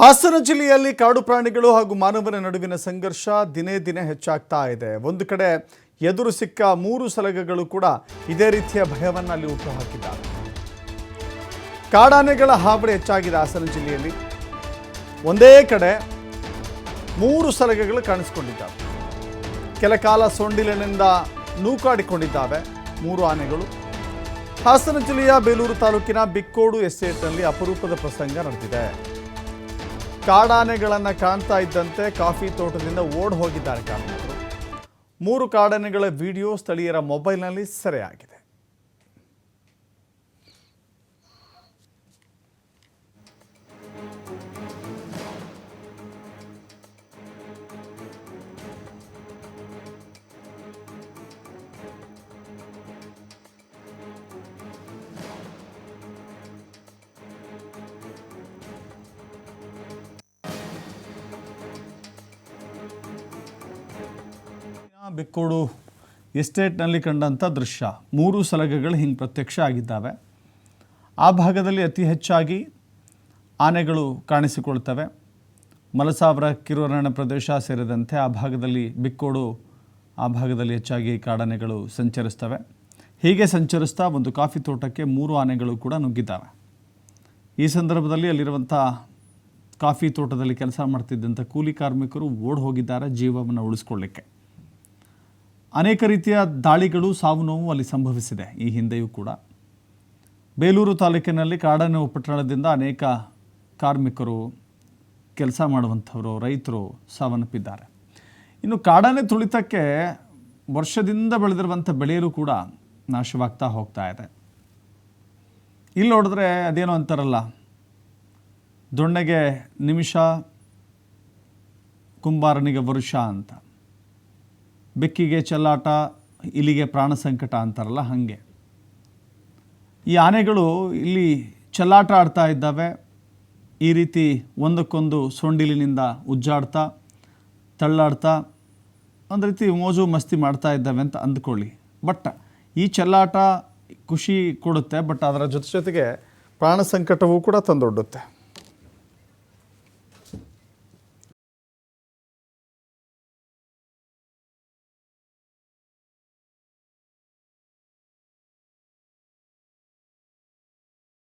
ಹಾಸನ ಜಿಲ್ಲೆಯಲ್ಲಿ ಕಾಡು ಪ್ರಾಣಿಗಳು ಹಾಗೂ ಮಾನವನ ನಡುವಿನ ಸಂಘರ್ಷ ದಿನೇ ದಿನೇ ಹೆಚ್ಚಾಗ್ತಾ ಇದೆ. ಒಂದು ಕಡೆ ಎದುರು ಸಿಕ್ಕ 3 ಸಲಗಗಳು ಕೂಡ ಇದೇ ರೀತಿಯ ಭಯವನ್ನು ಅಲ್ಲಿ ಹುಟ್ಟುಹಾಕಿದ್ದಾರೆ. ಕಾಡಾನೆಗಳ ಹಾವಳಿ ಹೆಚ್ಚಾಗಿದೆ ಹಾಸನ ಜಿಲ್ಲೆಯಲ್ಲಿ. ಒಂದೇ ಕಡೆ 3 ಸಲಗಗಳು ಕಾಣಿಸಿಕೊಂಡಿದ್ದಾವೆ. ಕೆಲ ಕಾಲ ಸೊಂಡಿಲಿನಿಂದ ನೂಕಾಡಿಕೊಂಡಿದ್ದಾವೆ 3 ಆನೆಗಳು. ಹಾಸನ ಜಿಲ್ಲೆಯ ಬೇಲೂರು ತಾಲೂಕಿನ ಬಿಕ್ಕೋಡು ಎಸ್ಟೇಟ್ನಲ್ಲಿ ಅಪರೂಪದ ಪ್ರಸಂಗ ನಡೆದಿದೆ. ಕಾಡಾನೆಗಳನ್ನು ಕಾಣ್ತಾ ಇದ್ದಂತೆ ಕಾಫಿ ತೋಟದಿಂದ ಓಡ್ ಹೋಗಿದ್ದಾರೆ ಕಾರ್ಮಿಕರು. 3 ಕಾಡಾನೆಗಳ ವಿಡಿಯೋ ಸ್ಥಳೀಯರ ಮೊಬೈಲ್ನಲ್ಲಿ ಸೆರೆಯಾಗಿದೆ. ಬಿಕ್ಕೋಡು ಎಸ್ಟೇಟ್ನಲ್ಲಿ ಕಂಡಂಥ ದೃಶ್ಯ. 3 ಸಲಗಗಳು ಹಿಂಗೆ ಪ್ರತ್ಯಕ್ಷ ಆಗಿದ್ದಾವೆ. ಆ ಭಾಗದಲ್ಲಿ ಅತಿ ಹೆಚ್ಚಾಗಿ ಆನೆಗಳು ಕಾಣಿಸಿಕೊಳ್ತವೆ. ಮಲಸಾವರ ಕಿರುಅರಣ್ಯ ಪ್ರದೇಶ ಸೇರಿದಂತೆ ಆ ಭಾಗದಲ್ಲಿ ಬಿಕ್ಕೋಡು ಆ ಭಾಗದಲ್ಲಿ ಹೆಚ್ಚಾಗಿ ಕಾಡಾನೆಗಳು ಸಂಚರಿಸ್ತವೆ. ಹೀಗೆ ಸಂಚರಿಸ್ತಾ ಒಂದು ಕಾಫಿ ತೋಟಕ್ಕೆ 3 ಆನೆಗಳು ಕೂಡ ನುಗ್ಗಿದ್ದಾವೆ. ಈ ಸಂದರ್ಭದಲ್ಲಿ ಅಲ್ಲಿರುವಂಥ ಕಾಫಿ ತೋಟದಲ್ಲಿ ಕೆಲಸ ಮಾಡ್ತಿದ್ದಂಥ ಕೂಲಿ ಕಾರ್ಮಿಕರು ಓಡ್ ಹೋಗಿದ್ದಾರೆ ಜೀವವನ್ನು ಉಳಿಸ್ಕೊಳ್ಳಿಕ್ಕೆ. ಅನೇಕ ರೀತಿಯ ದಾಳಿಗಳು, ಸಾವು ನೋವು ಅಲ್ಲಿ ಸಂಭವಿಸಿದೆ ಈ ಹಿಂದೆಯೂ ಕೂಡ. ಬೇಲೂರು ತಾಲೂಕಿನಲ್ಲಿ ಕಾಡಾನೆ ಉಪಟಳದಿಂದ ಅನೇಕ ಕಾರ್ಮಿಕರು, ಕೆಲಸ ಮಾಡುವಂಥವರು, ರೈತರು ಸಾವನ್ನಪ್ಪಿದ್ದಾರೆ. ಇನ್ನು ಕಾಡಾನೆ ತುಳಿತಕ್ಕೆ ವರ್ಷದಿಂದ ಬೆಳೆದಿರುವಂಥ ಬೆಳೆಯಲು ಕೂಡ ನಾಶವಾಗ್ತಾ ಹೋಗ್ತಾ ಇದೆ. ಇಲ್ಲಿ ನೋಡಿದ್ರೆ ಅದೇನೋ ಅಂತಾರಲ್ಲ, ದೊಣ್ಣೆಗೆ ನಿಮಿಷ ಕುಂಬಾರನಿಗೆ ವರುಷ ಅಂತ. ಬೆಕ್ಕಿಗೆ ಚೆಲ್ಲಾಟ, ಇಲಿಗೆ ಪ್ರಾಣ ಸಂಕಟ ಅಂತಾರಲ್ಲ, ಹಾಗೆ ಈ ಆನೆಗಳು ಇಲ್ಲಿ ಚೆಲ್ಲಾಟ ಆಡ್ತಾ ಇದ್ದಾವೆ. ಈ ರೀತಿ ಒಂದಕ್ಕೊಂದು ಸೊಂಡಿಲಿನಿಂದ ಉಜ್ಜಾಡ್ತಾ ತಳ್ಳಾಡ್ತಾ ಒಂದು ರೀತಿ ಮೋಜು ಮಸ್ತಿ ಮಾಡ್ತಾ ಇದ್ದಾವೆ ಅಂತ ಅಂದ್ಕೊಳ್ಳಿ. ಬಟ್ ಈ ಚೆಲ್ಲಾಟ ಖುಷಿ ಕೊಡುತ್ತೆ, ಬಟ್ ಅದರ ಜೊತೆಗೆ ಪ್ರಾಣ ಸಂಕಟವೂ ಕೂಡ ತಂದೊಡ್ಡುತ್ತೆ.